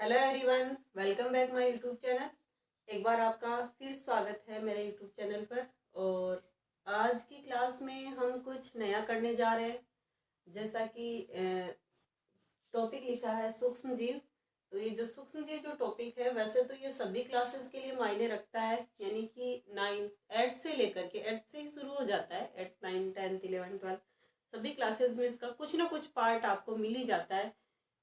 Hello everyone, welcome back my YouTube channel. एक बार आपका फिर स्वागत है मेरे यूट्यूब चैनल पर। और आज की क्लास में हम कुछ नया करने जा रहे हैं। जैसा कि टॉपिक लिखा है सूक्ष्म जीव। तो ये जो सूक्ष्म जीव जो टॉपिक है, वैसे तो ये सभी क्लासेस के लिए मायने रखता है, यानी कि 8 से लेकर के 8 से ही शुरू हो जाता है। 8, 9, 10, 11, 12 सभी क्लासेस में इसका कुछ ना कुछ पार्ट आपको मिल ही जाता है।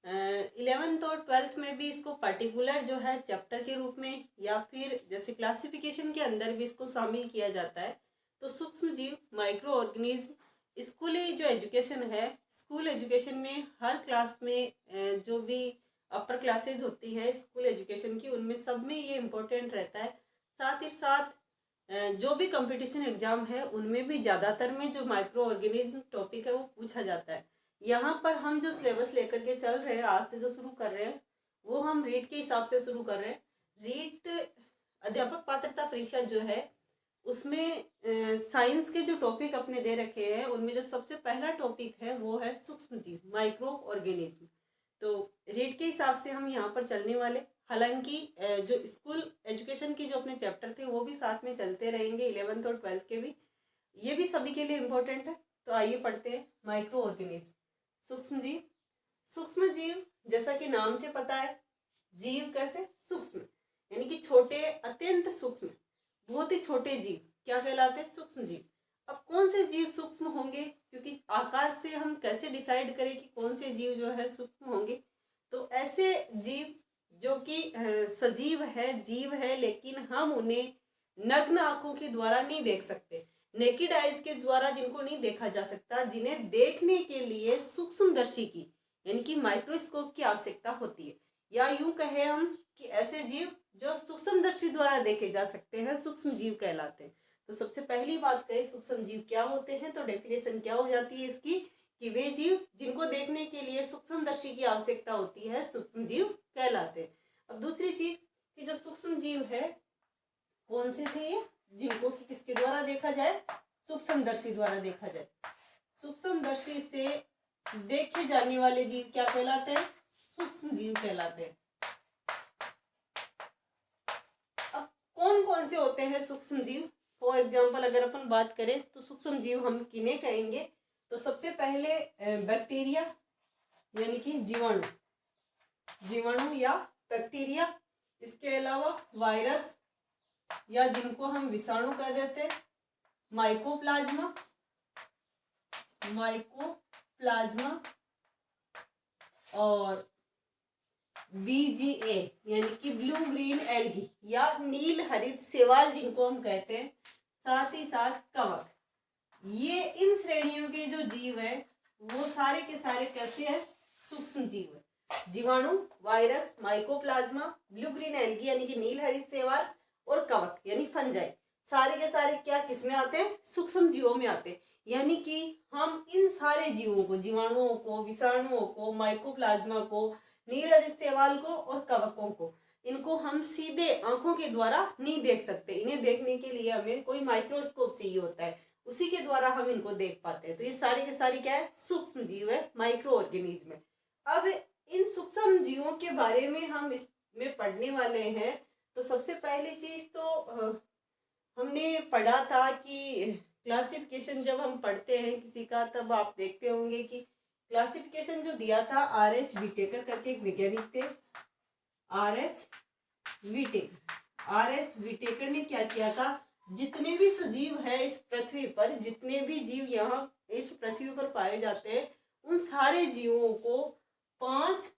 11th और 12th में भी इसको पर्टिकुलर जो है चैप्टर के रूप में या फिर जैसे क्लासिफिकेशन के अंदर भी इसको शामिल किया जाता है। तो सूक्ष्म जीव, माइक्रो ऑर्गेनिज्म, स्कूली जो एजुकेशन है, स्कूल एजुकेशन में हर क्लास में जो भी अपर क्लासेज होती है स्कूल एजुकेशन की, उनमें सब में ये इम्पोर्टेंट रहता है। साथ ही साथ जो भी कंपटीशन एग्जाम है उनमें भी ज़्यादातर में जो माइक्रो ऑर्गेनिज्म टॉपिक है वो पूछा जाता है। यहाँ पर हम जो सिलेबस लेकर के चल रहे हैं, आज से जो शुरू कर रहे हैं, वो हम रीट के हिसाब से शुरू कर रहे हैं। रीट अध्यापक पात्रता परीक्षा जो है उसमें साइंस के जो टॉपिक अपने दे रखे हैं, उनमें जो सबसे पहला टॉपिक है वो है सूक्ष्म जीव, माइक्रो ऑर्गेनिज्म। तो रीट के हिसाब से हम यहाँ पर चलने वाले। हालांकि जो स्कूल एजुकेशन की जो अपने चैप्टर थे वो भी साथ में चलते रहेंगे, 11th और 12th के भी, ये भी सभी के लिए इम्पोर्टेंट है। तो आइए पढ़ते हैं माइक्रो ऑर्गेनिज्म, सूक्ष्म जीव। सूक्ष्म जीव जैसा कि नाम से पता है, जीव कैसे सूक्ष्म, यानी कि छोटे, अत्यंत सूक्ष्म, बहुत ही छोटे जीव क्या कहलाते हैं? सूक्ष्म जीव। अब कौन से जीव सूक्ष्म होंगे, क्योंकि आकार से हम कैसे डिसाइड करें कि कौन से जीव जो है सूक्ष्म होंगे? तो ऐसे जीव जो कि सजीव है, जीव है, लेकिन हम उन्हें नग्न आंखों के द्वारा नहीं देख सकते, नेकेड आइज के द्वारा जिनको नहीं देखा जा सकता, जिन्हें देखने के लिए सूक्ष्मदर्शी की यानी कि माइक्रोस्कोप की आवश्यकता होती है। या यूं कहें हम कि ऐसे जीव जो सूक्ष्मदर्शी द्वारा देखे जा सकते हैं, सूक्ष्म जीव कहलाते हैं। तो सबसे पहली बात करें सूक्ष्म जीव क्या होते हैं, तो डेफिनेशन क्या हो जाती है इसकी कि वे जीव जिनको देखने के लिए सूक्ष्मदर्शी की आवश्यकता होती है, सूक्ष्म जीव कहलाते हैं। अब दूसरी चीज कि जो सूक्ष्म जीव है कौन से थे ये, जिनको कि किसके द्वारा देखा जाए? सूक्ष्मदर्शी द्वारा देखा जाए। सूक्ष्मदर्शी से देखे जाने वाले जीव क्या कहलाते हैं? सूक्ष्म जीव कहलाते हैं। अब कौन कौन से होते हैं सूक्ष्म जीव? फॉर एग्जाम्पल अगर अपन बात करें तो सूक्ष्म जीव हम किन्हें कहेंगे? तो सबसे पहले बैक्टीरिया यानी कि जीवाणु, जीवाणु या बैक्टीरिया। इसके अलावा वायरस या जिनको हम विषाणु कह देते हैं, माइकोप्लाज्मा, माइकोप्लाज्मा, और BGA यानी कि ब्लू ग्रीन एल्गी या नील हरित शैवाल जिनको हम कहते हैं, साथ ही साथ कवक। ये इन श्रेणियों के जो जीव है वो सारे के सारे कैसे हैं? सूक्ष्म जीव है। जीवाणु, virus, mycoplasma, blue green algae यानी कि नील हरित शैवाल, और कवक यानी फंजाई, सारे के सारे क्या किस में आते हैं? सूक्ष्म जीवों में आते हैं। यानी कि हम इन सारे जीवों को, जीवाणुओं को, विषाणुओं को, माइकोप्लाज्मा को, नील हरित शैवाल को और कवकों को, इनको हम सीधे आंखों के द्वारा नहीं देख सकते। इन्हें देखने के लिए हमें कोई माइक्रोस्कोप चाहिए होता है, उसी के द्वारा हम इनको देख पाते हैं। तो ये सारे के सारे क्या है? सूक्ष्म जीव है, माइक्रो ऑर्गेनिज्म है। अब इन सूक्ष्म जीवों के बारे में हम इसमें पढ़ने वाले हैं। तो सबसे पहली चीज तो हमने पढ़ा था कि क्लासिफिकेशन जब हम पढ़ते हैं किसी का, तब आप देखते होंगे कि क्लासिफिकेशन जो दिया था R.H. विटेकर करके एक वैज्ञानिक थे, R.H. विटेकर। R.H. विटेकर ने क्या किया था? जितने भी सजीव है इस पृथ्वी पर, जितने भी जीव यहाँ इस पृथ्वी पर पाए जाते हैं, उन सारे जीवों को 5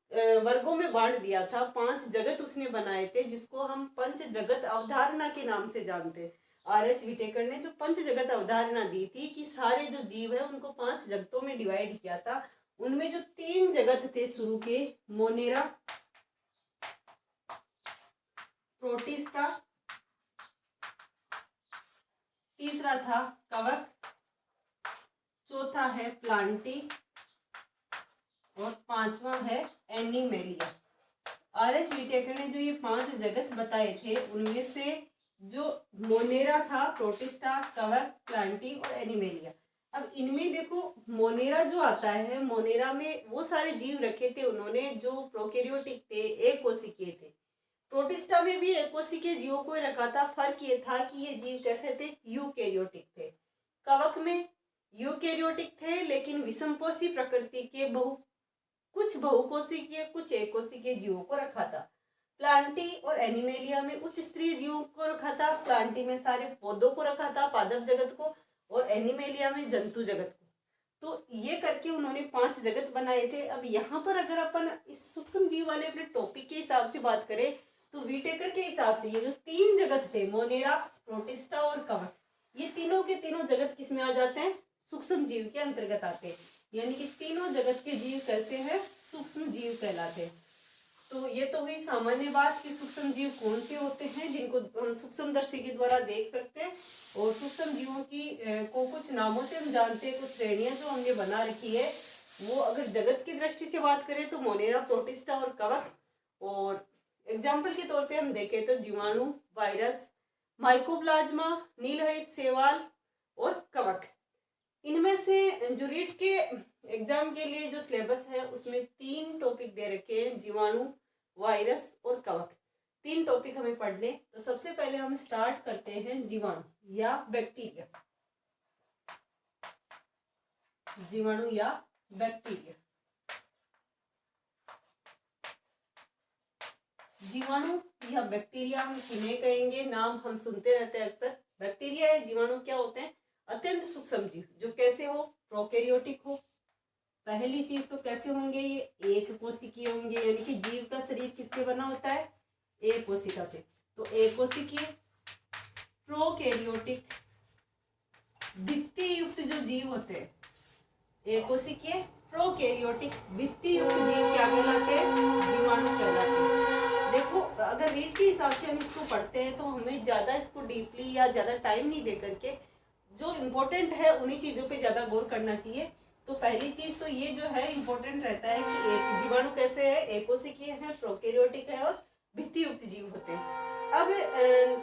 वर्गों में बांट दिया था। 5 जगत उसने बनाए थे, जिसको हम पंच जगत अवधारणा के नाम से जानते हैं। R.H. विटेकर ने जो पंच जगत अवधारणा दी थी कि सारे जो जीव है उनको 5 जगतों में डिवाइड किया था। उनमें जो 3 जगत थे शुरू के, मोनेरा, प्रोटिस्टा, तीसरा था कवक, चौथा है प्लांटी, और 5वां है एनिमेलिया। R.H. विटेकर ने जो ये 5 जगत बताए थे, उनमें से जो मोनेरा था, प्रोटिस्टा, कवक, प्लांटी और एनिमेलिया, अब इनमें देखो मोनेरा जो आता है, मोनेरा में वो सारे जीव रखे थे उन्होंने जो प्रोकैरियोटिक थे, एक कोशिकीय थे। प्रोटिस्टा में भी एक कोशिकीय जीवों को रखा था। फर्क ये था कि ये जीव कैसे थे, यूकैरियोटिक थे। कवक में यूकैरियोटिक थे लेकिन विषमपोषी प्रकृति के कुछ बहुकोशिकीय कुछ एक कोशिकीय जीवों को रखा था। प्लांटी और एनिमेलिया में उच्च स्तरीय जीवों को रखा था। प्लांटी में सारे पौधों को रखा था, पादप जगत को, और एनिमेलिया में जंतु जगत को। तो ये करके उन्होंने 5 जगत बनाए थे। अब यहाँ पर अगर अपन इस सूक्ष्म जीव वाले अपने टॉपिक के हिसाब से बात करें तो वीटेकर के हिसाब से ये जो 3 जगत थे, मोनेरा, प्रोटिस्टा और कवक, ये तीनों के तीनों जगत किस में आ जाते हैं, सूक्ष्म जीव के अंतर्गत आते हैं। यानी कि तीनों जगत के जीव कैसे हैं, सूक्ष्म जीव कहलाते हैं। तो ये तो हुई सामान्य बात कि सूक्ष्म जीव कौन से होते हैं जिनको हम सूक्ष्मदर्शी के द्वारा देख सकते हैं। और सूक्ष्म जीवों की को कुछ नामों से हम जानते हैं, कुछ श्रेणियां जो हमने बना रखी है। वो अगर जगत की दृष्टि से बात करें तो मोनेरा, प्रोटिस्टा और कवक। और एग्जाम्पल के तौर पे हम देखें तो जीवाणु, वायरस, माइकोप्लाज्मा, नीलहरित शैवाल और कवक। इनमें से जो रीट के एग्जाम के लिए जो सिलेबस है उसमें 3 टॉपिक दे रखे हैं, जीवाणु, वायरस और कवक। 3 टॉपिक हमें पढ़ने। तो सबसे पहले हम स्टार्ट करते हैं जीवाणु या बैक्टीरिया। जीवाणु या बैक्टीरिया। जीवाणु या बैक्टीरिया हम किन्हें कहेंगे, नाम हम सुनते रहते हैं अक्सर। बैक्टीरिया या जीवाणु क्या होते हैं, अत्यंत सूक्ष्म जीव जो कैसे हो, प्रोकैरियोटिक हो। पहली चीज तो कैसे होंगे, ये एक कोशिकीय होंगे। यानी कि जीव का शरीर किससे बना होता है, एक कोशिका से। तो एक कोशिकीय, प्रोकैरियोटिक, भित्ति युक्त जो जीव होते हैं, एक कोशिकीय, प्रोकैरियोटिक, भित्ति युक्त जीव क्या कहलाते हैं, जीवाणु कहलाते हैं। देखो अगर रीड के हिसाब से हम इसको पढ़ते हैं तो हमें ज्यादा इसको डीपली या ज्यादा टाइम नहीं दे करके जो इम्पोर्टेंट है उन्हीं चीजों पे ज्यादा गौर करना चाहिए। तो पहली चीज तो ये जो है इम्पोर्टेंट रहता है कि एक जीवाणु कैसे है, एक कोशिकीय है, प्रोकैरियोटिक है और भित्ति युक्त जीव होते हैं। अब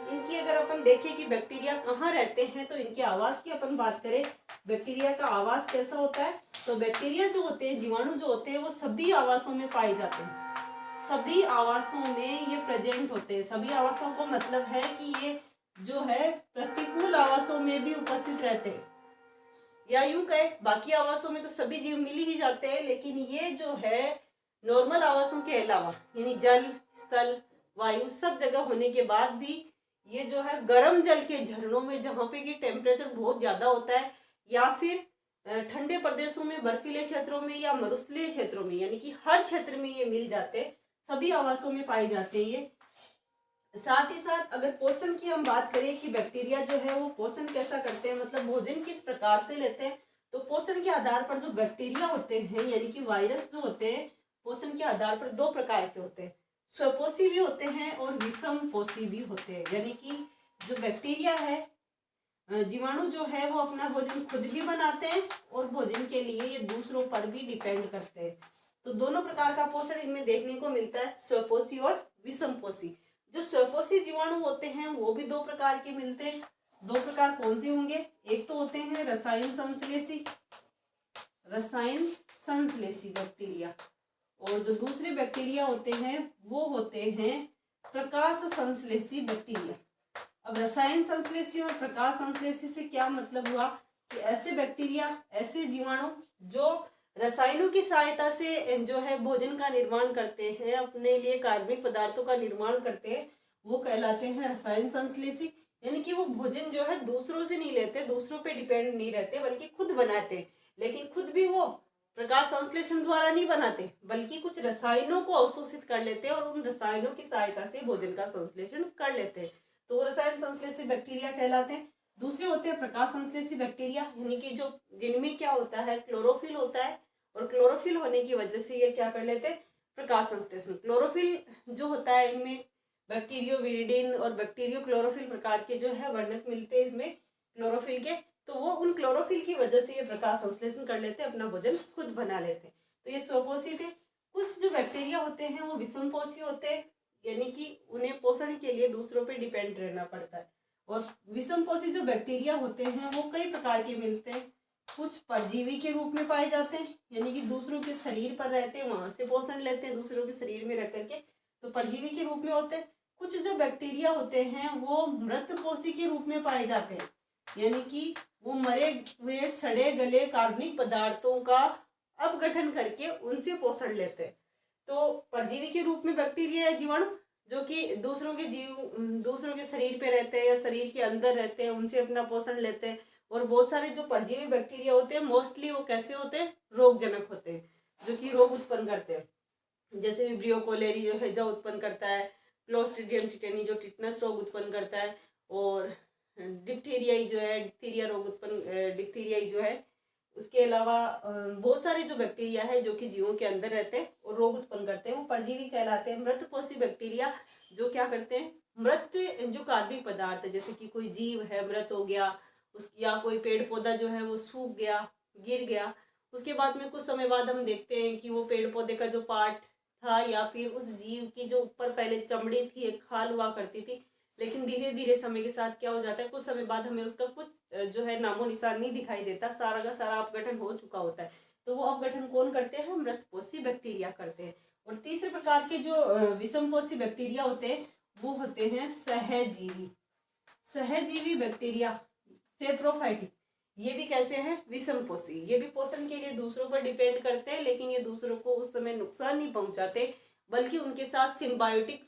इनकी अगर अपन देखें कि बैक्टीरिया कहाँ रहते हैं तो इनके आवास की अपन बात करें, बैक्टीरिया का आवास कैसा होता है। तो बैक्टीरिया जो होते हैं, जीवाणु जो होते हैं, वो सभी आवासों में पाए जाते हैं। सभी आवासों में ये प्रेजेंट होते हैं। सभी आवासों को मतलब है कि ये जो है प्रतिकूल आवासों में भी उपस्थित रहते हैं, या यूं कहे बाकी आवासों में तो सभी जीव मिल ही जाते हैं, लेकिन ये जो है नॉर्मल आवासों के अलावा यानी जल, स्थल, वायु सब जगह होने के बाद भी ये जो है गर्म जल के झरनों में जहाँ पे कि टेम्परेचर बहुत ज्यादा होता है, या फिर ठंडे प्रदेशों में, बर्फीले क्षेत्रों में या मरुस्थलीय क्षेत्रों में, यानी कि हर क्षेत्र में ये मिल जाते हैं। सभी आवासों में पाए जाते हैं ये। साथ ही साथ अगर पोषण की हम बात करें कि बैक्टीरिया जो है वो पोषण कैसा करते हैं, मतलब भोजन किस प्रकार से लेते हैं, तो पोषण के आधार पर जो बैक्टीरिया होते हैं यानी कि वायरस जो होते हैं, पोषण के आधार पर 2 प्रकार के होते हैं। स्वपोषी भी होते हैं और विषमपोषी भी होते हैं। यानी कि जो बैक्टीरिया है, जीवाणु जो है वो अपना भोजन खुद भी बनाते हैं और भोजन के लिए ये दूसरों पर भी डिपेंड करते हैं। तो दोनों प्रकार का पोषण इनमें देखने को मिलता है, स्वपोषी और विषमपोषी। जो स्वपोषी जीवाणु होते हैं वो भी 2 प्रकार के मिलते हैं। 2 प्रकार कौन से होंगे, एक तो होते हैं रसायन संश्लेषी बैक्टीरिया, और जो दूसरे बैक्टीरिया होते हैं वो होते हैं प्रकाश संश्लेषी बैक्टीरिया। अब रसायन संश्लेषी और प्रकाश संश्लेषी से क्या मतलब हुआ कि ऐसे बैक्टीरिया, ऐसे जीवाणु जो रसायनों की सहायता से जो है भोजन का निर्माण करते हैं, अपने लिए कार्बनिक पदार्थों का निर्माण करते हैं, वो कहलाते हैं रसायन संश्लेषी। यानी कि वो भोजन जो है दूसरों से नहीं लेते, दूसरों पे डिपेंड नहीं रहते, बल्कि खुद बनाते। लेकिन खुद भी वो प्रकाश संश्लेषण द्वारा नहीं बनाते, बल्कि कुछ रसायनों को अवशोषित कर लेते हैं और उन रसायनों की सहायता से भोजन का संश्लेषण कर लेते हैं। तो वो रसायन संश्लेषी बैक्टीरिया कहलाते हैं। दूसरे होते हैं प्रकाश संश्लेषी बैक्टीरिया, यानी कि जो जिनमें क्या होता है, क्लोरोफिल होता है, और क्लोरोफिल होने की वजह से ये क्या कर लेते हैं, प्रकाश संश्लेषण। क्लोरोफिल जो होता है इनमें बैक्टीरियोविरिडिन और बैक्टीरियो क्लोरोफिल प्रकार के जो है वर्णक मिलते हैं इसमें क्लोरोफिल के। तो वो उन क्लोरोफिल की वजह से ये प्रकाश संश्लेषण कर लेते हैं, अपना भोजन खुद बना लेते हैं। तो ये स्वपोषी थे। कुछ जो बैक्टीरिया होते हैं वो विषमपोषी होते हैं, यानी कि उन्हें पोषण के लिए दूसरों पे डिपेंड रहना पड़ता है। और विषमपोषी जो बैक्टीरिया होते हैं वो कई प्रकार के मिलते हैं। कुछ परजीवी के रूप में पाए जाते हैं, यानी कि दूसरों के शरीर पर रहते हैं, वहां से पोषण लेते हैं दूसरों के शरीर में रह करके, तो परजीवी के रूप में होते हैं। कुछ जो बैक्टीरिया होते हैं वो मृतपोषी के रूप में पाए जाते हैं, यानी कि वो मरे हुए सड़े गले कार्बनिक पदार्थों का अपगठन करके उनसे पोषण लेते हैं। तो परजीवी के रूप में बैक्टीरिया या जीवाणु जो कि दूसरों के शरीर पे रहते हैं या शरीर के अंदर रहते हैं, उनसे अपना पोषण लेते हैं। और बहुत सारे जो परजीवी बैक्टीरिया होते हैं मोस्टली वो कैसे होते हैं, रोगजनक होते हैं, जो कि रोग उत्पन्न करते हैं। जैसे विब्रियो कोलेरी जो हैजा उत्पन्न करता है, क्लोस्ट्रीडियम टिटेनी जो टिटनस रोग उत्पन्न करता है, और डिप्थीरियाई जो है डिप्थीरिया रोग उत्पन्न डिप्थीरियाई जो है। उसके अलावा बहुत सारे जो बैक्टीरिया है जो कि जीवों के अंदर रहते हैं और रोग उत्पन्न करते हैं, वो परजीवी कहलाते हैं। मृतपोषी बैक्टीरिया जो क्या करते हैं, मृत जो कार्बनिक पदार्थ है, जैसे कि कोई जीव है मृत हो गया, उस या कोई पेड़ पौधा जो है वो सूख गया, गिर गया, उसके बाद में कुछ समय बाद हम देखते हैं कि वो पेड़ पौधे का जो पार्ट था या फिर उस जीव की जो ऊपर पहले चमड़ी थी, एक खाल हुआ करती थी, लेकिन धीरे धीरे समय के साथ क्या हो जाता है, कुछ समय बाद हमें उसका कुछ जो है नामो निशान नहीं दिखाई देता, सारा का सारा अपगठन हो चुका होता है। तो वो अपगठन कौन करते हैं, मृतपोषी बैक्टीरिया करते हैं। और तीसरे प्रकार के जो विषमपोषी बैक्टीरिया होते हैं वो होते हैं सहजीवी। सहजीवी बैक्टीरिया सेप्रोफाइटिक, ये भी कैसे हैं, विषमपोषी। ये भी पोषण के लिए दूसरों पर डिपेंड करते हैं, लेकिन ये दूसरों को उस समय नुकसान नहीं पहुंचाते, बल्कि उनके साथ सिम्बायोटिक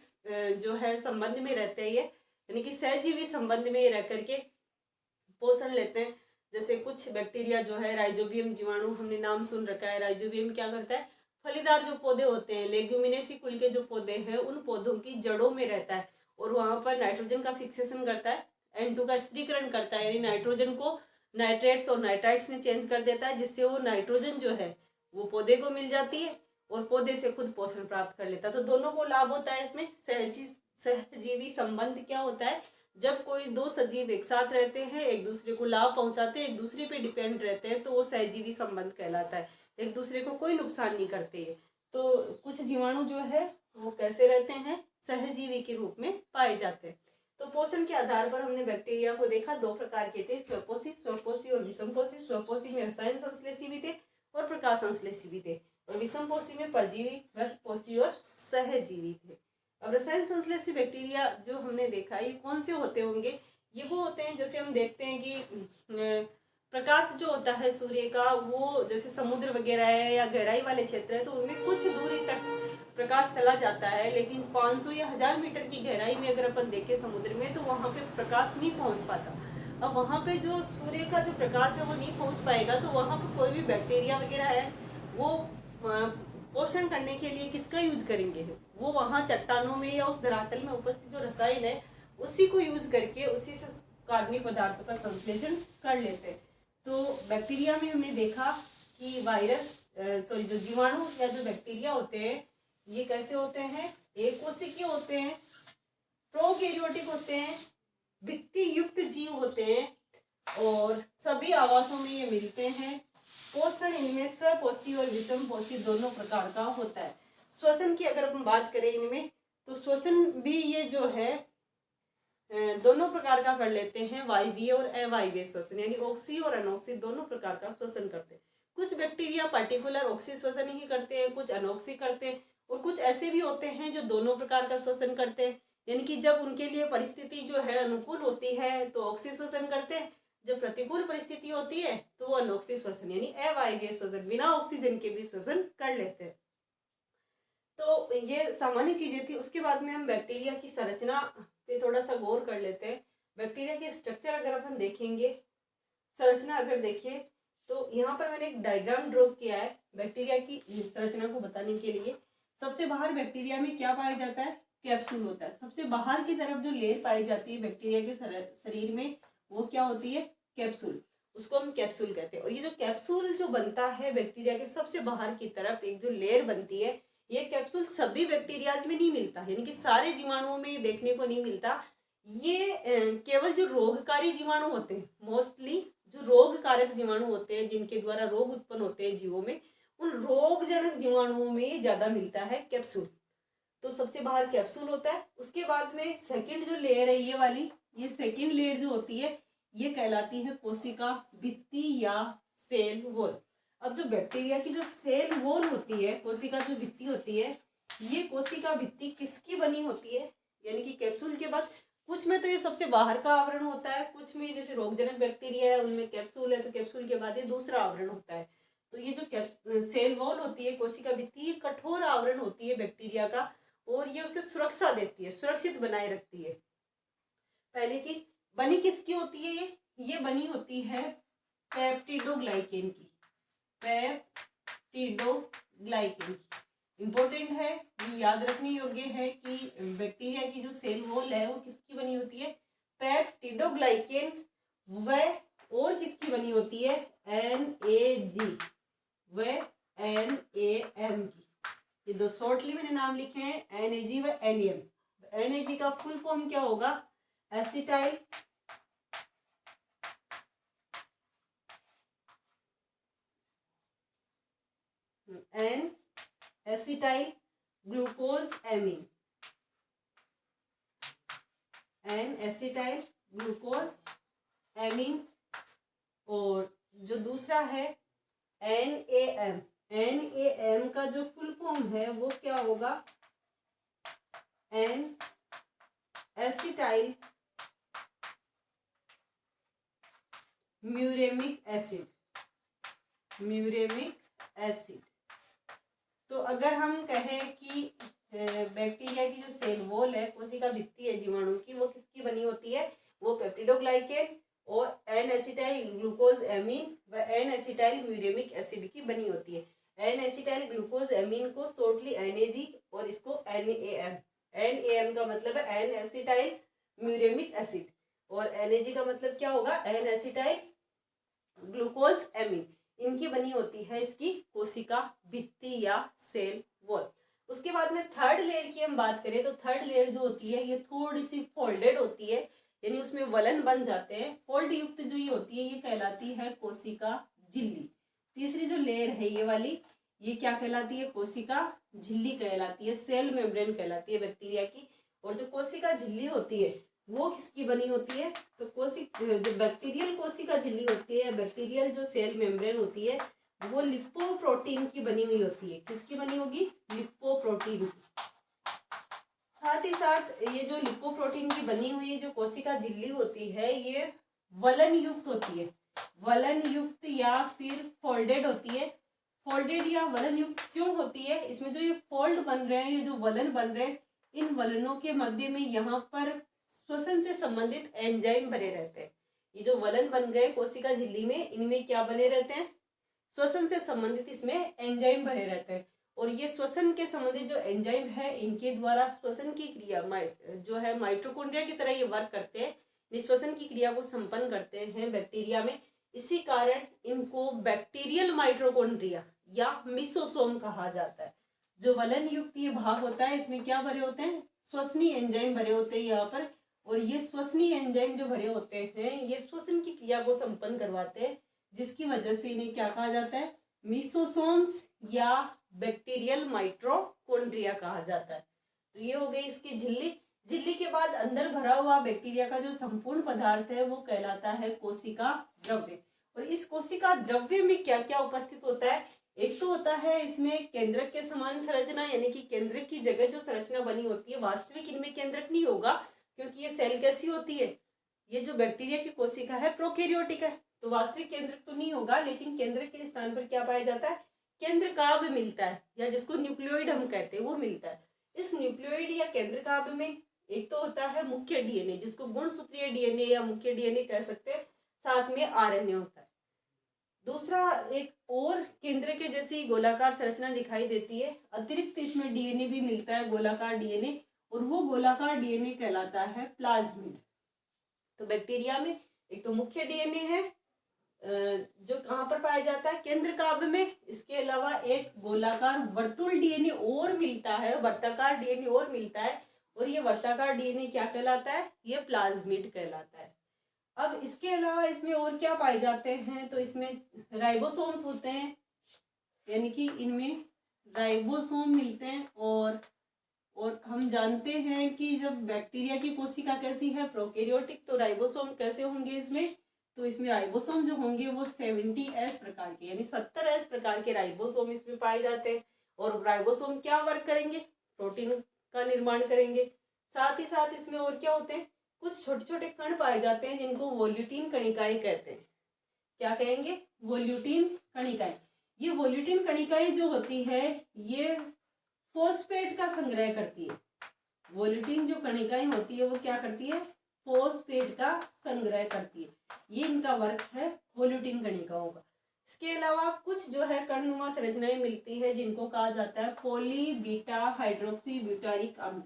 जो है संबंध में रहते हैं ये, यानी कि सहजीवी संबंध में रह करके पोषण लेते हैं। जैसे कुछ बैक्टीरिया जो है राइजोबियम जीवाणु, हमने नाम सुन रखा है। राइजोबियम क्या करता है, फलीदार जो पौधे होते हैं, लेग्यूमिनेसी कुल के जो पौधे हैं, उन पौधों की जड़ों में रहता है और वहां पर नाइट्रोजन का फिक्सेशन करता है, N2 का स्त्रीकरण करता है, यानी नाइट्रोजन को नाइट्रेट्स और नाइट्राइट्स में चेंज कर देता है, जिससे वो नाइट्रोजन जो है वो पौधे को मिल जाती है और पौधे से खुद पोषण प्राप्त कर लेता है। तो दोनों को लाभ होता है इसमें। सहजीवी संबंध क्या होता है, जब कोई दो सजीव एक साथ रहते हैं, एक दूसरे को लाभ पहुंचाते हैं, एक दूसरे पे डिपेंड रहते हैं, तो वो सहजीवी संबंध कहलाता है। एक दूसरे को कोई नुकसान नहीं करते हैं। तो कुछ जीवाणु जो है वो कैसे रहते हैं, सहजीवी के रूप में पाए जाते हैं। तो पोषण के आधार पर हमने बैक्टीरिया को देखा, दो प्रकार के थे, स्वपोषी और विषमपोषी। स्वपोषी में रसायन संश्लेषी भी थे और प्रकाश संश्लेषी भी थे, और विषमपोषी में परजीवी, मृतपोषी और सहजीवी थे। अब रसायन संश्लेषी बैक्टीरिया जो हमने देखा, ये कौन से होते होंगे, ये वो होते हैं जैसे हम देखते हैं कि प्रकाश जो होता है सूर्य का, वो जैसे समुद्र वगैरह है या गहराई वाले क्षेत्र है तो उनमें कुछ दूरी तक प्रकाश चला जाता है, लेकिन 500 या 1000 मीटर की गहराई में अगर अपन देखें समुद्र में तो वहाँ पे प्रकाश नहीं पहुँच पाता। अब वहाँ पे जो सूर्य का जो प्रकाश है वो नहीं पहुँच पाएगा, तो वहाँ पर कोई भी बैक्टीरिया वगैरह है वो पोषण करने के लिए किसका यूज करेंगे, वो वहाँ चट्टानों में या उस धरातल में उपस्थित जो रसायन है उसी को यूज करके उसी से कार्बनिक पदार्थों का संश्लेषण कर लेते हैं। तो बैक्टीरिया में हमने देखा कि जो जीवाणु या जो बैक्टीरिया होते हैं ये कैसे होते हैं, एक कोशिकीय होते हैं, प्रोकैरियोटिक होते हैं, भित्ति युक्त जीव होते हैं और सभी आवासों में ये मिलते हैं। पोषण इनमें स्वपोषी और विषमपोषी दोनों प्रकार का होता है। श्वसन की अगर हम बात करें इनमें, तो श्वसन भी ये जो है दोनों प्रकार का कर लेते हैं, वायवीय और अवायवीय श्वसन, यानी ऑक्सी और अनॉक्सी दोनों प्रकार का श्वसन करते हैं। कुछ बैक्टीरिया पर्टिकुलर ऑक्सी श्वसन ही करते हैं, कुछ अनॉक्सी करते हैं, और कुछ ऐसे भी होते हैं जो दोनों प्रकार का श्वसन करते हैं, यानी कि जब उनके लिए परिस्थिति जो है अनुकूल होती है तो ऑक्सी श्वसन करते हैं, जब प्रतिकूल परिस्थिति होती है तो वो अनॉक्सी श्वसन यानी अवायवीय श्वसन बिना ऑक्सीजन के भी श्वसन कर लेते हैं। तो ये सामान्य चीजें थी। उसके बाद में हम बैक्टीरिया की संरचना पे थोड़ा सा गौर कर लेते हैं। बैक्टीरिया के स्ट्रक्चर अगर अपन देखेंगे, संरचना अगर देखें तो यहाँ पर मैंने एक डायग्राम ड्रॉ किया है बैक्टीरिया की संरचना को बताने के लिए। सबसे बाहर बैक्टीरिया में क्या पाया जाता है, कैप्सूल होता है। सबसे बाहर की तरफ जो लेयर पाई जाती है बैक्टीरिया के शरीर में वो क्या होती है, कैप्सूल, उसको हम कैप्सूल कहते हैं। और ये जो कैप्सूल जो बनता है बैक्टीरिया के सबसे बाहर की तरफ एक जो लेयर बनती है, ये कैप्सूल सभी बैक्टीरियाज में नहीं मिलता, यानी कि सारे जीवाणुओं में देखने को नहीं मिलता। ये केवल जो रोगकारी जीवाणु होते हैं, मोस्टली जो रोग कारक जीवाणु होते हैं जिनके द्वारा रोग उत्पन्न होते हैं जीवों में, उन रोगजनक जीवाणुओं में ज्यादा मिलता है कैप्सूल। तो सबसे बाहर कैप्सूल होता है। उसके बाद में सेकंड जो लेयर है ये वाली, ये सेकंड लेयर जो होती है ये कहलाती है कोशिका भित्ति या सेल वॉल। अब जो बैक्टीरिया की जो सेल वॉल होती है, कोशिका जो भित्ति होती है, ये कोशिका भित्ति किसकी बनी होती है, यानी कि कैप्सूल के बाद कुछ में तो ये सबसे बाहर का आवरण होता है, कुछ में जैसे रोगजनक बैक्टीरिया है उनमें कैप्सूल है तो कैप्सूल के बाद ये दूसरा आवरण होता है। तो ये जो सेल वॉल होती है कोशिका भित्ति, ये कठोर आवरण होती है बैक्टीरिया का और ये उसे सुरक्षा देती है, सुरक्षित बनाए रखती है। पहली चीज बनी किसकी होती है, ये बनी होती है पेप्टिडोग्लाइकेन की, पेप्टिडोग्लाइकेन की। इम्पोर्टेंट है, ये याद रखने योग्य है कि बैक्टीरिया की जो सेल वॉल है वो किसकी बनी होती है, पेप्टिडोग्लाइकेन, व और किसकी बनी होती है, NAG व NAM की। ये दो शॉर्टली मैंने नाम लिखे हैं, NAG व NAM। NAG का फुल फॉर्म क्या होगा, acetyl acetyl glucose amine, acetyl glucose amine. और जो दूसरा है NAM, NAM का जो फुल फॉर्म है वो क्या होगा, N acetyl muramic acid, muramic acid. तो अगर हम कहें कि बैक्टीरिया की जो सेल वॉल है, कोशिका भित्ति है जीवाणु की, वो किसकी बनी होती है, वो पेप्टिडोग्लाइकेन और N एसिटाइल ग्लूकोज एमीन व N एसिटाइल म्यूरेमिक एसिड की बनी होती है। N एसिटाइल ग्लूकोज एमीन को शॉर्टली NAG और इसको NAM। NAM का मतलब है N एसिटाइल म्यूरेमिक एसिड और NAG का मतलब क्या होगा, N एसिटाइल ग्लूकोज एमीन। इनकी बनी होती है इसकी कोशिका भित्ति या सेल वॉल। उसके बाद में थर्ड लेयर की हम बात करें तो थर्ड लेयर जो होती है ये थोड़ी सी फोल्डेड होती है, यानी उसमें वलन बन जाते हैं। फोल्ड युक्त जो ये होती है ये कहलाती है कोशिका झिल्ली। तीसरी जो लेयर है ये वाली, ये क्या कहलाती है, कोशिका झिल्ली कहलाती है, सेल मेम्ब्रेन कहलाती है बैक्टीरिया की। और जो कोशिका झिल्ली होती है वो किसकी बनी होती है, तो जो बैक्टीरियल कोशिका झिल्ली होती है, बैक्टीरियल जो सेल मेम्ब्रेन होती है वो लिपोप्रोटीन की बनी हुई होती है। किसकी बनी होगी, लिपोप्रोटीन की। साथ ही साथ ये जो लिपोप्रोटीन की बनी हुई जो कोशिका झिल्ली होती है ये वलन युक्त होती है, वलन युक्त या फिर फोल्डेड होती है। फोल्डेड या वलन युक्त क्यों होती है, इसमें जो ये फोल्ड बन रहे हैं, ये जो वलन बन रहे हैं, इन वलनों के मध्य में यहाँ पर श्वसन से संबंधित एंजाइम बने रहते हैं। ये जो वलन बन गए कोशिका झिल्ली में, इनमें क्या बने रहते हैं, श्वसन से संबंधित इसमें एंजाइम बने रहते हैं। और ये श्वसन के संबंधित जो एंजाइम है इनके द्वारा श्वसन की क्रिया जो है माइटोकॉन्ड्रिया की तरह ये वर्क करते हैं, निश्वसन की क्रिया को संपन्न करते हैं बैक्टीरिया में। इसी कारण इनको बैक्टीरियल माइटोकॉन्ड्रिया या मिसोसोम कहा जाता है। जो वलन युक्त ये भाग होता है इसमें क्या भरे होते हैं, श्वसनीय एंजाइम भरे होते हैं यहाँ पर। और ये श्वसनीय एंजाइम जो भरे होते हैं ये श्वसन की क्रिया को संपन्न करवाते हैं, जिसकी वजह से इन्हें क्या कहा जाता है, मिसोसोम्स या बैक्टीरियल माइटोकॉन्ड्रिया कहा जाता है। तो ये हो गई इसकी झिल्ली। झिल्ली के बाद अंदर भरा हुआ बैक्टीरिया का जो संपूर्ण पदार्थ है वो कहलाता है कोशिका द्रव्य। और इस कोशिका द्रव्य में क्या क्या उपस्थित होता है, एक तो होता है इसमें केंद्रक के समान संरचना, यानी कि केंद्रक की जगह जो संरचना बनी होती है, वास्तविक इनमें केंद्रक नहीं होगा क्योंकि ये सेल कैसी होती है, ये जो बैक्टीरिया की कोशिका है प्रोकैरियोटिक है, तो वास्तविक केंद्रक तो नहीं होगा, लेकिन केंद्रक के स्थान पर क्या पाया जाता है, केंद्रकाभ मिलता है, या जिसको न्यूक्लियोइड हम कहते हैं वो मिलता है। इस न्यूक्लियोइड या केंद्रकाभ में एक तो होता है मुख्य डीएनए, जिसको गुणसूत्रीय डीएनए या मुख्य डीएनए कह सकते हैं, साथ में आरएनए होता है। दूसरा एक और केंद्र के जैसी गोलाकार संरचना दिखाई देती है, अतिरिक्त इसमें डीएनए भी मिलता है, गोलाकार डीएनए, और वो गोलाकार डीएनए कहलाता है प्लाज्मिड। तो बैक्टीरिया में एक तो मुख्य डीएनए है जो कहाँ पर पाया जाता है, केंद्रकाभ में। इसके अलावा एक गोलाकार वर्तुल डीएनए और मिलता है, वर्ताकार डीएनए और मिलता है, और ये वर्ताकार डीएनए क्या कहलाता है, ये प्लाज्मिड कहलाता है। अब इसके अलावा इसमें और क्या पाए जाते हैं, तो इसमें राइबोसोम्स होते हैं, यानी कि इनमें राइबोसोम मिलते हैं। और हम जानते हैं कि जब बैक्टीरिया की कोशिका कैसी है, प्रोकैरियोटिक, तो राइबोसोम कैसे होंगे इसमें, तो इसमें राइबोसोम जो होंगे वो 70S प्रकार के, यानी 70S प्रकार के राइबोसोम इसमें पाए जाते हैं। और राइबोसोम क्या वर्क करेंगे? प्रोटीन का निर्माण करेंगे। साथ ही साथ इसमें और क्या होते हैं? कुछ छोटे छोटे कण पाए जाते हैं जिनको वोल्यूटिन कणिकाएं कहते हैं। क्या कहेंगे? वोल्यूटिन कणिकाएं। ये वोल्यूटिन कणिकाएं जो होती है ये फोस्फेट का संग्रह करती है। वोल्यूटिन जो कणिकाएं होती है वो क्या करती है? फोस्फेट का संग्रह करती है। ये इनका वर्क है वोल्यूटिन कणिकाओं का। इसके अलावा कुछ जो है कणनुमा संरचनाएं मिलती है जिनको कहा जाता है पॉली बीटा हाइड्रोक्सी ब्यूटारिक अम्ल।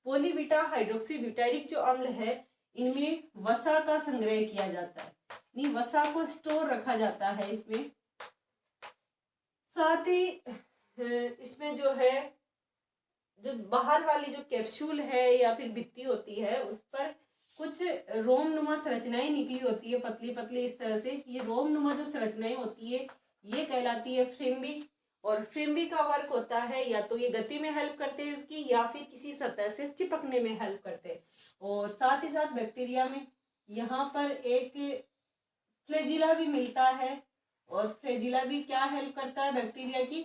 पॉली बीटा हाइड्रोक्सी ब्यूटारिक जो अम्ल है इनमें वसा का संग्रह किया जाता है, नहीं वसा को स्टोर रखा जाता है इसमें। साथ ही इसमें जो है जो बाहर वाली जो कैप्सूल है या फिर भित्ति होती है उस पर कुछ रोमनुमा संरचनाएं निकली होती है, पतली पतली इस तरह से। ये रोमनुमा जो संरचनाएं होती है ये कहलाती है फ्रिम्बी। और फ्रिम्बी का वर्क होता है या तो ये गति में हेल्प करते हैं इसकी, या फिर किसी सतह से चिपकने में हेल्प करते हैं। और साथ ही साथ बैक्टीरिया में यहाँ पर एक फ्लैजिला भी मिलता है। और फ्लैजिला भी क्या हेल्प करता है बैक्टीरिया की?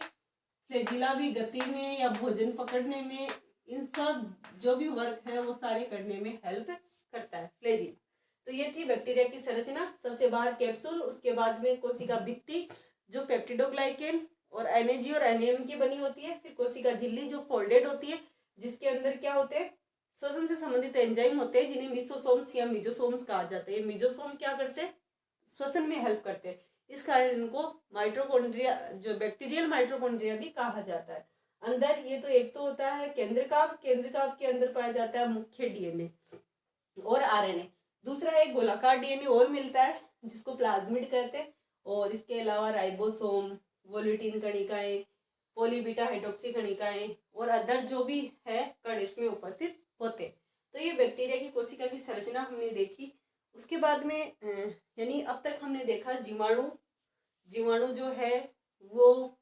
फ्लैजिला भी गति में या भोजन पकड़ने में, इन सब जो भी वर्क है वो सारे करने में हेल्प करता है फ्लैजिला। तो ये थी बैक्टीरिया की संरचना। सबसे बाहर कैप्सूल, उसके बाद में कोशिका भित्ति जो पेप्टिडोग्लाइकेन और एनएजी और एनएम की बनी होती है। फिर कोशिका झिल्ली जो फोल्डेड होती है जिसके अंदर क्या होते हैं? श्वसन से संबंधित एंजाइम होते हैं जिन्हें मिसोसोम्स या मिजोसोम्स कहा जाता है। मिजोसोम क्या करते हैं? श्वसन में हेल्प करते हैं। इस कारण इनको माइटोकॉन्ड्रिया जो बैक्टीरियल माइटोकॉन्ड्रिया भी कहा जाता है। अंदर ये तो एक तो होता है केंद्रकाभ, केंद्रकाभ के अंदर पाया जाता है मुख्य डीएनए और आरएनए। दूसरा एक गोलाकार डीएनए और मिलता है जिसको प्लाज्मिड कहते हैं। और इसके अलावा राइबोसोम, वोल्यूटिन कणिकाएं, पॉलीबीटा हाइड्रोक्सी कणिकाएं और अदर जो भी है कण इसमें उपस्थित होते। तो ये बैक्टीरिया की कोशिका की संरचना हमने देखी। उसके बाद में यानी अब तक हमने देखा जीवाणु। जीवाणु जो है वो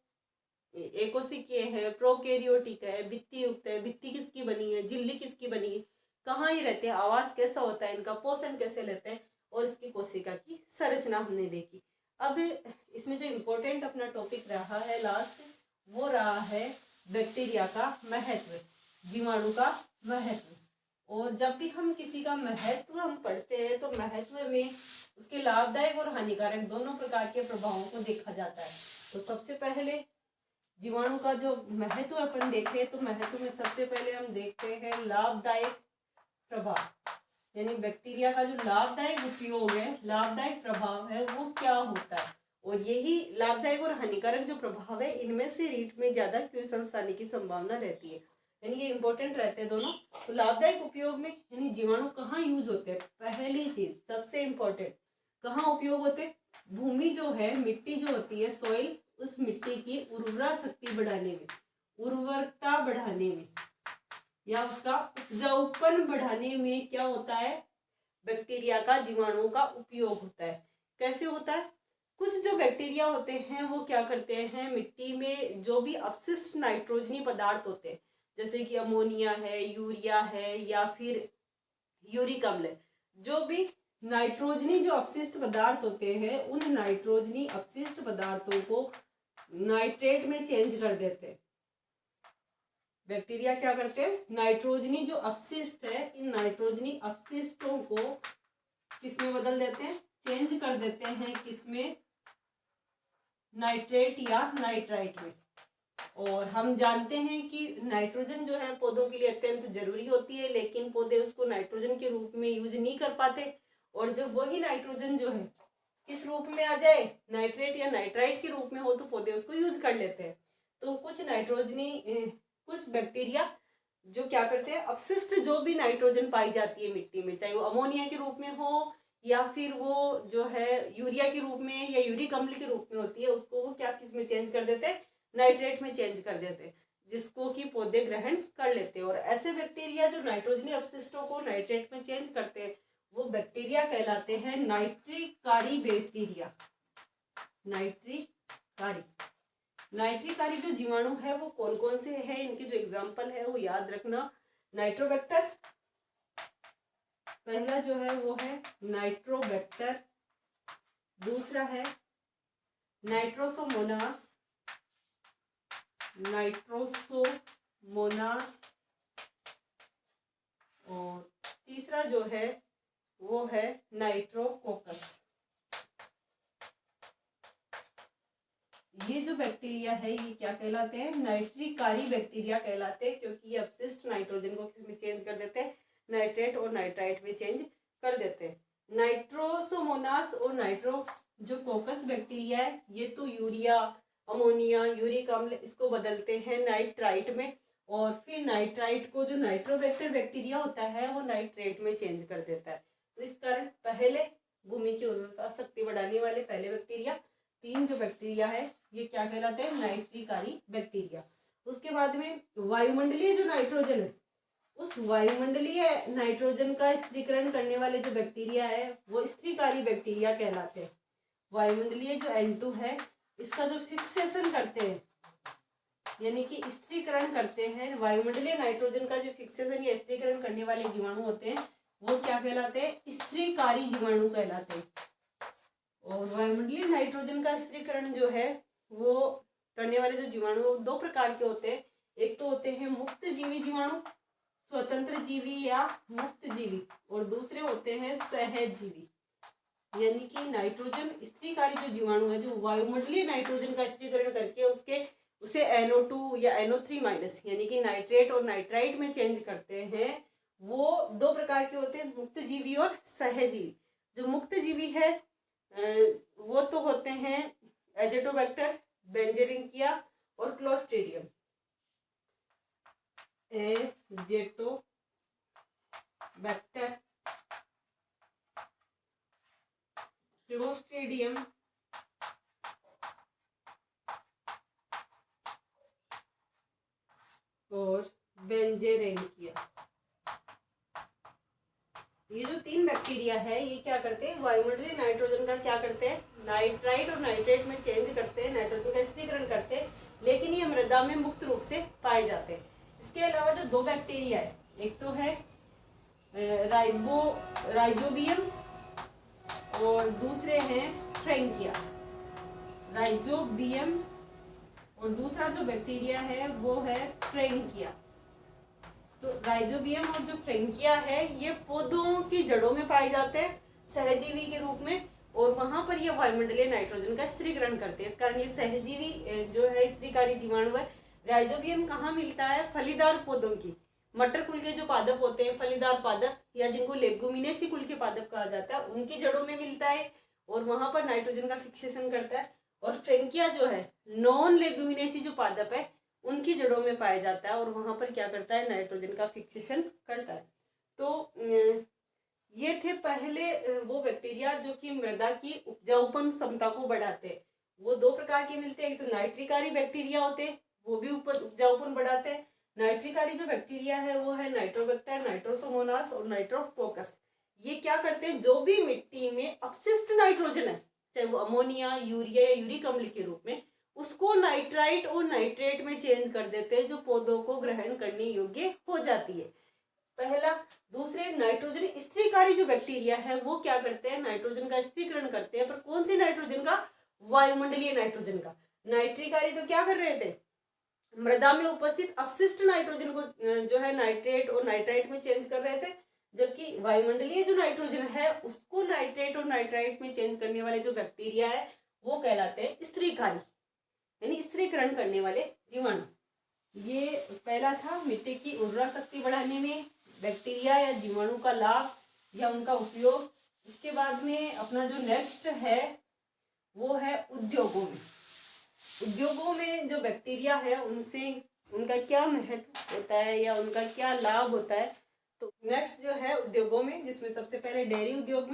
एकोसिकीय है, प्रोकैरियोटिक है, भित्ति युक्त है। भित्ति किसकी बनी है? झिल्ली किसकी बनी है? कहाँ ये रहते हैं? आवास कैसा होता है इनका? पोषण कैसे लेते हैं? और इसकी कोशिका की संरचना हमने देखी। अब इसमें जो इम्पोर्टेंट अपना टॉपिक रहा है लास्ट, वो रहा है बैक्टीरिया का महत्व, जीवाणु का महत्व। और जब भी हम किसी का महत्व हम पढ़ते हैं तो महत्व में उसके लाभदायक और हानिकारक दोनों प्रकार के प्रभावों को देखा जाता है। तो सबसे पहले जीवाणु का जो महत्व अपन देखें तो महत्व में सबसे पहले हम देखते हैं लाभदायक प्रभाव, यानी बैक्टीरिया का जो लाभदायक उपयोग है, लाभदायक प्रभाव है वो क्या होता है। और यही लाभदायक और हानिकारक जो प्रभाव है इनमें से रीट में ज्यादा क्वेश्चंस आने की संभावना रहती है, यानी ये इंपॉर्टेंट रहते हैं दोनों। तो लाभदायक उपयोग में यानी जीवाणु कहाँ यूज होते हैं? पहली चीज सबसे इम्पोर्टेंट कहाँ उपयोग होते हैं? भूमि जो है, मिट्टी जो होती है, सॉइल, उस मिट्टी की उर्वरा शक्ति बढ़ाने में, उर्वरता बढ़ाने में या उसका उपजाऊपन बढ़ाने में क्या होता है? बैक्टीरिया का, जीवाणुओं का उपयोग होता है। कैसे होता है? कुछ जो बैक्टीरिया होते हैं वो क्या करते हैं, मिट्टी में जो भी अपशिष्ट नाइट्रोजनी पदार्थ होते हैं जैसे कि अमोनिया है, यूरिया है या फिर यूरिक अम्ल है, जो भी नाइट्रोजनी जो अपशिष्ट पदार्थ होते हैं उन नाइट्रोजनी अपशिष्ट पदार्थों को नाइट्रेट में चेंज कर देते हैं। बैक्टीरिया क्या करते हैं? नाइट्रोजनी जो अपशिष्ट है इन नाइट्रोजनी अपशिष्टों को किसमें बदल देते हैं? चेंज कर देते हैं। किसमें? नाइट्रेट या नाइट्राइट में। और हम जानते हैं कि नाइट्रोजन जो है पौधों के लिए अत्यंत जरूरी होती है, लेकिन पौधे उसको नाइट्रोजन के रूप में यूज नहीं कर पाते। और जब वही नाइट्रोजन जो है किस रूप में आ जाए, नाइट्रेट या नाइट्राइट के रूप में हो, तो पौधे उसको यूज कर लेते हैं। तो कुछ नाइट्रोजनी कुछ बैक्टीरिया जो क्या करते हैं, अपशिष्ट जो भी नाइट्रोजन पाई जाती है मिट्टी में, चाहे वो अमोनिया के रूप में हो या फिर वो जो है यूरिया के रूप में या यूरिक अम्ल के रूप में होती है, उसको वो क्या किस में चेंज कर देते हैं? नाइट्रेट में चेंज कर देते हैं, जिसको कि पौधे ग्रहण कर लेते हैं। और ऐसे बैक्टीरिया जो नाइट्रोजनी अपशिष्टों को नाइट्रेट में चेंज करते हैं वो बैक्टीरिया कहलाते हैं नाइट्रिकारी बैक्टीरिया। नाइट्रिकारी जो जीवाणु है वो कौन कौन से हैं, इनके जो एग्जाम्पल है वो याद रखना। नाइट्रोबैक्टर पहला जो है वो है नाइट्रोबैक्टर, दूसरा है नाइट्रोसोमोनास, और तीसरा जो है वो है नाइट्रोकोकस। ये जो बैक्टीरिया है ये क्या कहलाते हैं? नाइट्रिकारी बैक्टीरिया कहलाते हैं, क्योंकि ये अपशिष्ट नाइट्रोजन को किसमें चेंज कर देते हैं? नाइट्रेट और नाइट्राइट में चेंज कर देते हैं। नाइट्रोसोमोनास और नाइट्रो जो कोकस बैक्टीरिया है ये तो यूरिया, अमोनिया, यूरिक अम्ल इसको बदलते हैं नाइट्राइट में, और फिर नाइट्राइट को जो नाइट्रोबैक्टर बैक्टीरिया होता है वो नाइट्रेट में चेंज कर देता है। तो इस कारण पहले भूमि की उर्वरता शक्ति बढ़ाने वाले पहले बैक्टीरिया, 3 जो बैक्टीरिया है ये क्या कहलाते हैं? नाइट्रिकारी बैक्टीरिया। उसके बाद में वायुमंडलीय जो नाइट्रोजन है, उस वायुमंडलीय नाइट्रोजन का स्त्रीकरण करने वाले जो बैक्टीरिया है वो स्त्रीकारी बैक्टीरिया कहलाते हैं। वायुमंडलीय जो N2 है इसका जो फिक्सेशन करते हैं, यानी कि स्त्रीकरण करते हैं, वायुमंडलीय नाइट्रोजन का जो फिक्सेशन या स्त्रीकरण करने वाले जीवाणु होते हैं वो क्या कहलाते हैं? स्त्रीकारी जीवाणु कहलाते हैं। और वायुमंडलीय नाइट्रोजन का स्त्रीकरण जो है वो करने वाले जो जीवाणु 2 प्रकार के होते हैं। एक तो होते हैं मुक्त जीवी जीवाणु, स्वतंत्र जीवी या मुक्त जीवी, और दूसरे होते हैं सहजीवी, यानी कि नाइट्रोजन स्त्रीकारी जो जीवाणु है जो वायुमंडलीय नाइट्रोजन का स्त्रीकरण करके उसे NO2 या NO3 माइनस यानी कि नाइट्रेट और नाइट्राइट में चेंज करते हैं, वो 2 प्रकार के होते हैं, मुक्त जीवी और सहजीवी। जो मुक्त जीवी है वो तो होते हैं एजेटोबैक्टर, बेंजेरिंकिया और क्लोस्ट्रीडियम। एजेटोबैक्टर, क्लोस्ट्रीडियम और बेंजेरिंकिया। ये जो 3 बैक्टीरिया है ये क्या करते हैं? वायुमंडलीय नाइट्रोजन का क्या करते हैं? नाइट्राइट और नाइट्रेट में चेंज करते हैं, नाइट्रोजन का स्त्रीकरण करते हैं, लेकिन ये मृदा में मुक्त रूप से पाए जाते हैं। इसके अलावा जो 2 बैक्टीरिया है, एक तो है राइजोबियम और दूसरे हैं फ्रैंकिया। राइजोबियम और दूसरा जो बैक्टीरिया है वो है फ्रैंकिया। तो राइजोबियम और जो फ्रैंकिया है ये पौधों की जड़ों में पाए जाते हैं सहजीवी के रूप में, और वहां पर ये वायुमंडलीय नाइट्रोजन का स्त्रीकरण करते हैं। इस कारण ये सहजीवी जो है स्त्रीकारी जीवाणु है। राइजोबियम कहाँ मिलता है? फलीदार पौधों की, मटर कुल के जो पादप होते हैं, फलीदार पादप या जिनको लेगुमिनेसी कुल के पादप कहा जाता है, उनकी जड़ों में मिलता है और वहां पर नाइट्रोजन का फिक्सेशन करता है। और फ्रैंकिया जो है नॉन लेगुमिनेसी जो पादप है उनकी जड़ों में पाया जाता है और वहां पर क्या करता है? नाइट्रोजन का फिक्सेशन करता है। तो ये थे पहले वो बैक्टीरिया जो कि मृदा की उपजाऊपन क्षमता को बढ़ाते हैं। वो 2 प्रकार के मिलते हैं, तो नाइट्रिकारी बैक्टीरिया होते हैं, वो भी उपजाऊपन बढ़ाते हैं। नाइट्रिकारी जो बैक्टीरिया है वो है नाइट्रोबैक्टर, नाइट्रोसोमोनास और नाइट्रोकोकस। ये क्या करते हैं? जो भी मिट्टी में अपशिष्ट नाइट्रोजन है, चाहे वो अमोनिया, यूरिया या यूरिक अम्ल के रूप में, उसको नाइट्राइट और नाइट्रेट में चेंज कर देते हैं, जो पौधों को ग्रहण करने योग्य हो जाती है। पहला। दूसरे, नाइट्रोजन स्त्रीकारी जो बैक्टीरिया है वो क्या करते हैं? नाइट्रोजन का स्त्रीकरण करते हैं, पर कौन सी नाइट्रोजन का? वायुमंडलीय नाइट्रोजन का। नाइट्रिकारी तो क्या कर रहे थे? मृदा में उपस्थित अपशिष्ट नाइट्रोजन को जो है नाइट्रेट और नाइट्राइट में चेंज कर रहे थे, जबकि वायुमंडलीय जो नाइट्रोजन है उसको नाइट्रेट और नाइट्राइट में चेंज करने वाले जो बैक्टीरिया है वो कहलाते हैं स्त्रीकारी, यानी स्त्रीकरण करने वाले जीवाणु। ये पहला था मिट्टी की उर्वरा शक्ति बढ़ाने में बैक्टीरिया या जीवाणु का लाभ या उनका उपयोग। इसके बाद में अपना जो नेक्स्ट है वो है उद्योगों में। उद्योगों में जो बैक्टीरिया है उनसे उनका क्या महत्व होता है या उनका क्या लाभ होता है। तो नेक्स्ट जो है उद्योगों में, जिसमें सबसे पहले डेयरी उद्योग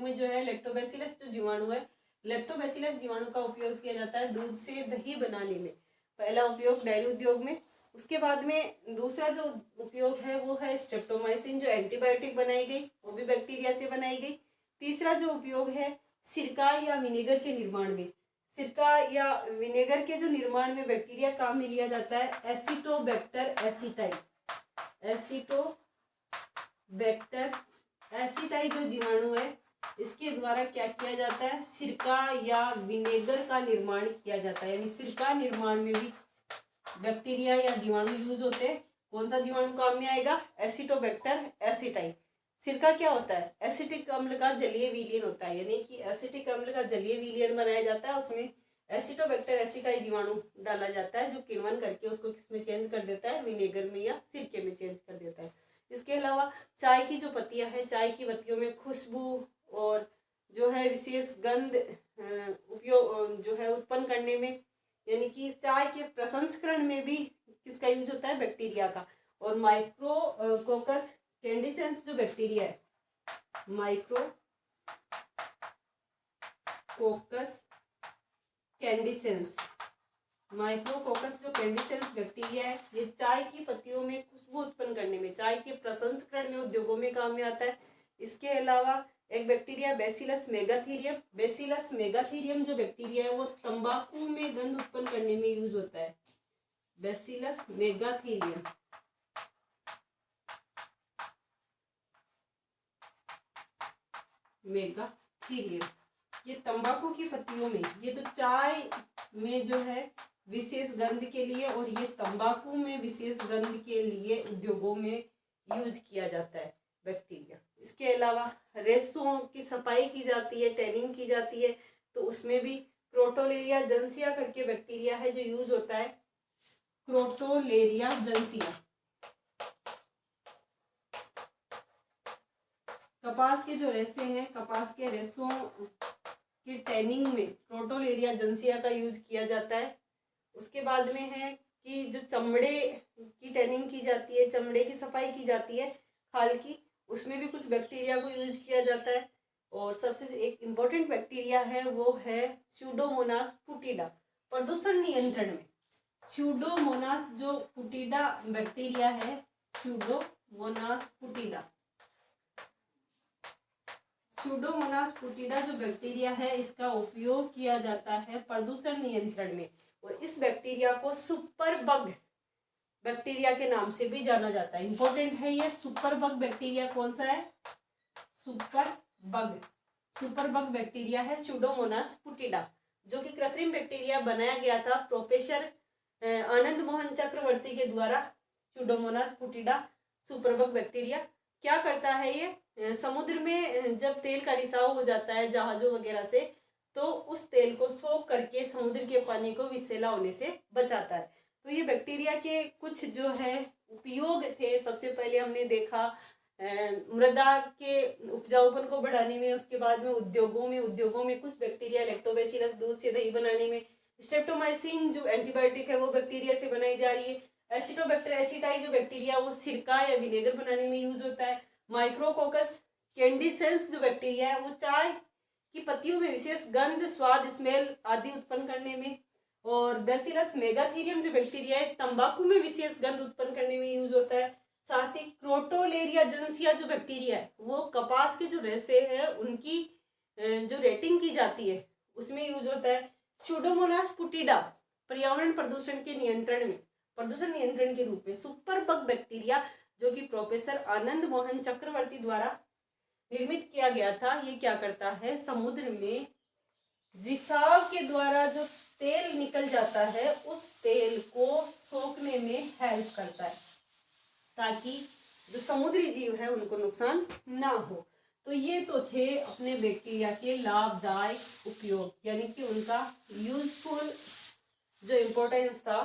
में जो है लैक्टोबैसिलस जो जीवाणु है, लैक्टोबैसिलस जीवाणु का उपयोग किया जाता है दूध से दही बनाने में। पहला उपयोग डेयरी उद्योग में। उसके बाद में दूसरा जो उपयोग है वो है स्ट्रेप्टोमाइसिन, जो एंटीबायोटिक बनाई गई, वो भी बैक्टीरिया से बनाई गई। तीसरा जो उपयोग है सिरका या विनेगर के निर्माण में। सिरका या विनेगर के जो निर्माण में बैक्टीरिया काम में लिया जाता है एसिटोबैक्टर एसिटाई। एसिटोबैक्टर एसिटाई जो जीवाणु है इसके द्वारा क्या किया जाता है, सिरका या विनेगर का निर्माण किया जाता है। यानी सिरका निर्माण में भी बैक्टीरिया या जीवाणु यूज होते हैं। कौन सा जीवाणु काम में आएगा, एसिटोबैक्टर एसिटाई। सिरका क्या होता है, एसिटिक अम्ल का जलीय विलयन होता है, यानी कि एसिटिक अम्ल का जलीय विलयन बनाया जाता है, उसमें एसिटोबैक्टर एसिटाई जीवाणु डाला जाता है, जो किण्वन करके उसको किसमें चेंज कर देता है, विनेगर में या सिरके में चेंज कर देता है। इसके अलावा चाय की जो पत्तियां हैं, चाय की पत्तियों में खुशबू और जो है विशेष गंध उपयोग जो है उत्पन्न करने में, यानी कि चाय के प्रसंस्करण में भी किसका यूज होता है, बैक्टीरिया का। और माइक्रो कोकस कैंडिसेंस जो बैक्टीरिया है, माइक्रो कोकस कैंडिसेंस, माइक्रोकोकस जो कैंडिसेंस बैक्टीरिया है, ये चाय की पत्तियों में खुशबू उत्पन्न करने में, चाय के प्रसंस्करण में, उद्योगों में काम में आता है। इसके अलावा एक bacteria bacillus megaterium, bacillus megaterium जो बैक्टीरिया है वो तंबाकू में गंध उत्पन्न करने में यूज होता है। बेसिलस मेगाथीरियम, मेगाथीरियम, ये तंबाकू की पत्तियों में, ये तो चाय में जो है विशेष गंध के लिए और ये तंबाकू में विशेष गंध के लिए उद्योगों में यूज किया जाता है बैक्टीरिया। इसके अलावा रेशों की सफाई की जाती है, टैनिंग की जाती है, तो उसमें भी क्रोटोलेरिया जेंसिया करके बैक्टीरिया है जो यूज होता है। क्रोटोलेरिया जेंसिया, कपास के जो रेशे हैं, कपास के रेशों की टैनिंग में क्रोटोलेरिया जेंसिया का यूज किया जाता है। उसके बाद में है कि जो चमड़े की टैनिंग की जाती है, चमड़े की सफाई की जाती है खाल की, उसमें भी कुछ बैक्टीरिया को यूज किया जाता है। और सबसे जो एक इम्पोर्टेंट बैक्टीरिया है वो है स्यूडोमोनास फुटिडा, प्रदूषण नियंत्रण में। स्यूडोमोनास जो फुटिडा बैक्टीरिया है, स्यूडोमोनास फुटिडा, स्यूडोमोनास फुटिडा जो बैक्टीरिया है, इसका उपयोग किया जाता है प्रदूषण नियंत्रण में। और इस बैक्टीरिया को सुपर बग बैक्टीरिया के नाम से भी जाना जाता है। इंपॉर्टेंट है ये सुपर बग बैक्टीरिया, कौन सा है, super bug, super bug bacteria है स्यूडोमोनास फुटिडा, जो कि कृत्रिम बैक्टीरिया बनाया गया था प्रोफेसर आनंद मोहन चक्रवर्ती के द्वारा। स्यूडोमोनास फुटिडा सुपर बग बैक्टीरिया क्या करता है, ये समुद्र में जब तेल का रिसाव हो जाता है जहाजों वगैरह से, तो उस तेल को सोख करके समुद्र के पानी को विषैला होने से बचाता है। तो ये बैक्टीरिया के कुछ जो है उपयोग थे। सबसे पहले हमने देखा मृदा के उपजाऊपन को बढ़ाने में, उसके बाद में उद्योगों में कुछ बैक्टीरिया, लैक्टोबैसिलस दूध से दही बनाने में, स्ट्रेप्टोमाइसिन जो एंटीबायोटिक है वो बैक्टीरिया से बनाई जा रही है, एसिटोबैक्टर एसिटाई जो बैक्टीरिया वो सिरका या विनेगर बनाने में यूज होता है, माइक्रोकोकस कैंडिसेंस जो बैक्टीरिया है वो चाय की पत्तियों में विशेष गंध, स्वाद, स्मेल आदि उत्पन्न करने में, और बेसिलस मेगाथीरियम जो बैक्टीरिया है तंबाकू में विशेष गंध उत्पन्न करने में यूज होता है। साथ ही क्रोटोलेरिया जेंसिया जो बैक्टीरिया है वो कपास के जो रेशे हैं उनकी जो रेटिंग की जाती है उसमें यूज होता है। स्यूडोमोनास फुटिडा पर्यावरण प्रदूषण के नियंत्रण में, प्रदूषण नियंत्रण के रूप में सुपर बग बैक्टीरिया जो कि प्रोफेसर आनंद मोहन चक्रवर्ती द्वारा निर्मित किया गया था, ये क्या करता है, समुद्र में रिसाव के द्वारा जो तेल निकल जाता है उस तेल को सोखने में हेल्प करता है ताकि जो समुद्री जीव है उनको नुकसान ना हो। तो ये तो थे अपने बैक्टीरिया के लाभदायक उपयोग, यानी कि उनका यूजफुल जो इम्पोर्टेंस था,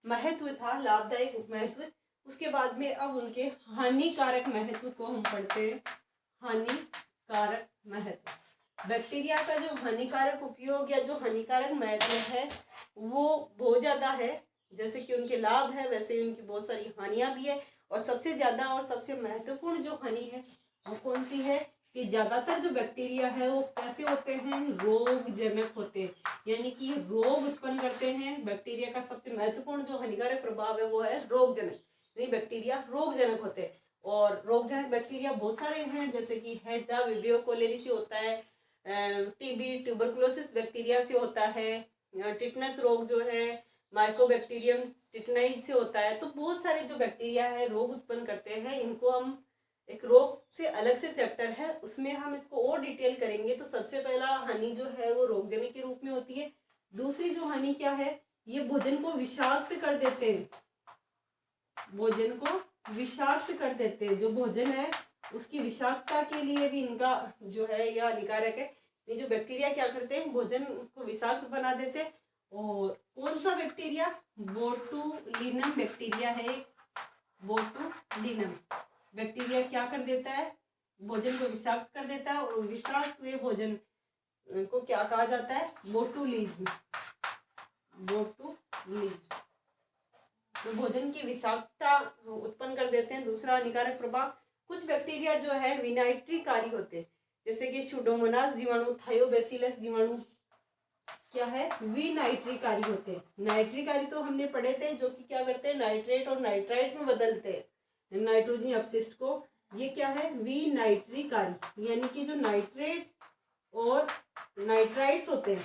महत्व था, लाभदायक महत्व। उसके बाद में अब उनके हानिकारक महत्व को हम पढ़ते हैं। हानिकारक महत्व, बैक्टीरिया का जो हानिकारक उपयोग या जो हानिकारक महत्व है वो बहुत ज़्यादा है। जैसे कि उनके लाभ है वैसे उनकी बहुत सारी हानियां भी है। और सबसे ज़्यादा और सबसे महत्वपूर्ण जो हानि है वो कौन सी है कि ज़्यादातर जो बैक्टीरिया है वो कैसे होते हैं, रोगजनक होते हैं, यानी कि रोग उत्पन्न करते हैं। बैक्टीरिया का सबसे महत्वपूर्ण जो हानिकारक प्रभाव है वो है रोगजनक, यानी बैक्टीरिया रोगजनक होते हैं। और रोगजनक बैक्टीरिया बहुत सारे हैं, जैसे कि हैजा विब्रियो कोलेरी से होता है, टीबी ट्यूबरकुलोसिस बैक्टीरिया से होता है, टिटनस रोग जो है माइकोबैक्टीरियम टिटनाइज से होता है। तो बहुत सारे जो बैक्टीरिया है रोग उत्पन्न करते हैं, इनको हम एक रोग से अलग से चैप्टर है, उसमें हम इसको और डिटेल करेंगे। तो सबसे पहला हानि जो है वो रोगजनक के रूप में होती है। दूसरी जो हानि क्या है, ये भोजन को विषाक्त कर देते हैं, भोजन को विषाक्त कर देते हैं। जो भोजन है उसकी विषाक्तता के लिए भी इनका जो है यह हानिकारक है। ये जो बैक्टीरिया क्या करते हैं, भोजन को विषाक्त बना देते हैं। और कौन सा बैक्टीरिया, बोटुलिनम बैक्टीरिया है। बोटुलिनम बैक्टीरिया क्या कर देता है, भोजन को विषाक्त कर देता है। और विषाक्त हुए भोजन को क्या कहा जाता है, बोटुलिज्म। बोटुलिज्म तो भोजन की विषाक्तता उत्पन्न कर देते हैं। दूसरा हानिकारक प्रभाव, कुछ बैक्टीरिया जो है विनाइट्रीकारी होते हैं, जैसे कि सुडोमोनास जीवाणु, थायोबैसिलस जीवाणु क्या है, विनाइट्रीकारी होते हैं। नाइट्रीकारी तो हमने पढ़े थे, जो कि क्या करते हैं, नाइट्रेट और नाइट्राइट में बदलते हैं नाइट्रोजन अपशिष्ट को। ये क्या है, विनाइट्रीकारी, यानी कि जो नाइट्रेट और नाइट्राइट्स होते हैं,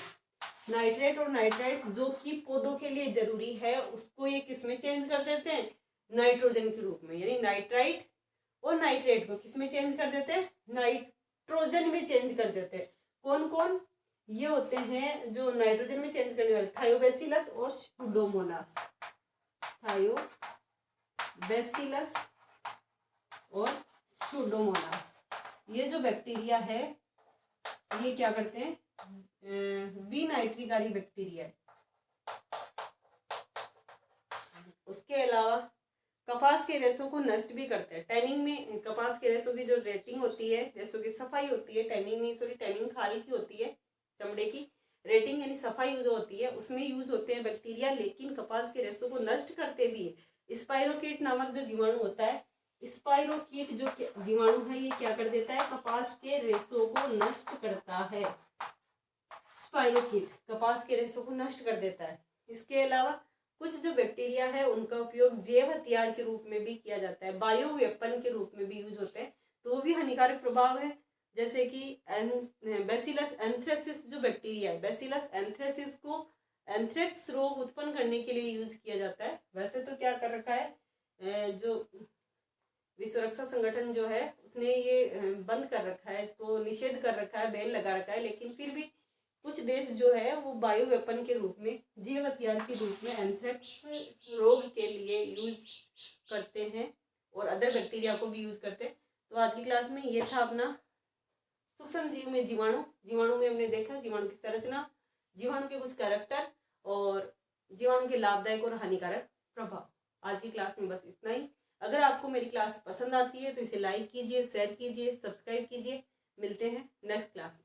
नाइट्रेट और नाइट्राइट्स जो कि पौधों के लिए जरूरी है, उसको ये किस में चेंज कर देते हैं, नाइट्रोजन के रूप में। यानी नाइट्राइट और नाइट्रेट को किस में चेंज कर देते हैं, नाइट्रोजन में चेंज कर देते हैं। कौन कौन ये होते हैं जो नाइट्रोजन में चेंज करने वाले, थायोबैसिलस और सुडोमोनास। थायोबैसिलस और सुडोमोनास, ये जो बैक्टीरिया है ये क्या करते हैं, विनाइट्रीकारी बैक्टीरिया है। उसके अलावा कपास के रेशों को नष्ट भी करते हैं। टैनिंग में कपास के रेशों की जो रेटिंग होती है, रेशों की सफाई होती है, टैनिंग नहीं सॉरी टैनिंग खाल की होती है, चमड़े की रेटिंग यानी सफाई जो होती है उसमें यूज होते हैं बैक्टीरिया, लेकिन कपास के रेशों को नष्ट करते भी है। स्पाइरोकीट नामक जो जीवाणु होता है, स्पाइरोकीट जो जीवाणु है ये क्या कर देता है, कपास के रेशों को नष्ट करता है। स्पाइरोकीट कपास के रेशों को नष्ट कर देता है। इसके अलावा कुछ जो बैक्टीरिया है उनका उपयोग जैव हथियार के रूप में भी किया जाता है, बायो वेपन के रूप में भी यूज होते हैं, तो वो भी हानिकारक प्रभाव है। जैसे कि बैसिलस एंथ्रेसिस जो बैक्टीरिया है, बैसिलस एंथ्रेसिस को एंथ्रेक्स रोग उत्पन्न करने के लिए यूज किया जाता है। वैसे तो क्या कर रखा है, जो विश्व सुरक्षा संगठन जो है उसने ये बंद कर रखा है, इसको निषेध कर रखा है, बैन लगा रखा है, लेकिन फिर भी कुछ देश जो है वो बायो वेपन के रूप में, जैव हथियार के रूप में एंथ्रेक्स रोग के लिए यूज करते हैं और अदर बैक्टीरिया को भी यूज करते हैं। तो आज की क्लास में ये था अपना सूक्ष्म जीव में जीवाणु। जीवाणु में हमने देखा जीवाणु की संरचना, जीवाणु के कुछ कैरेक्टर और जीवाणु के लाभदायक और हानिकारक प्रभाव। आज की क्लास में बस इतना ही। अगर आपको मेरी क्लास पसंद आती है तो इसे लाइक कीजिए, शेयर कीजिए, सब्सक्राइब कीजिए। मिलते हैं नेक्स्ट क्लास में।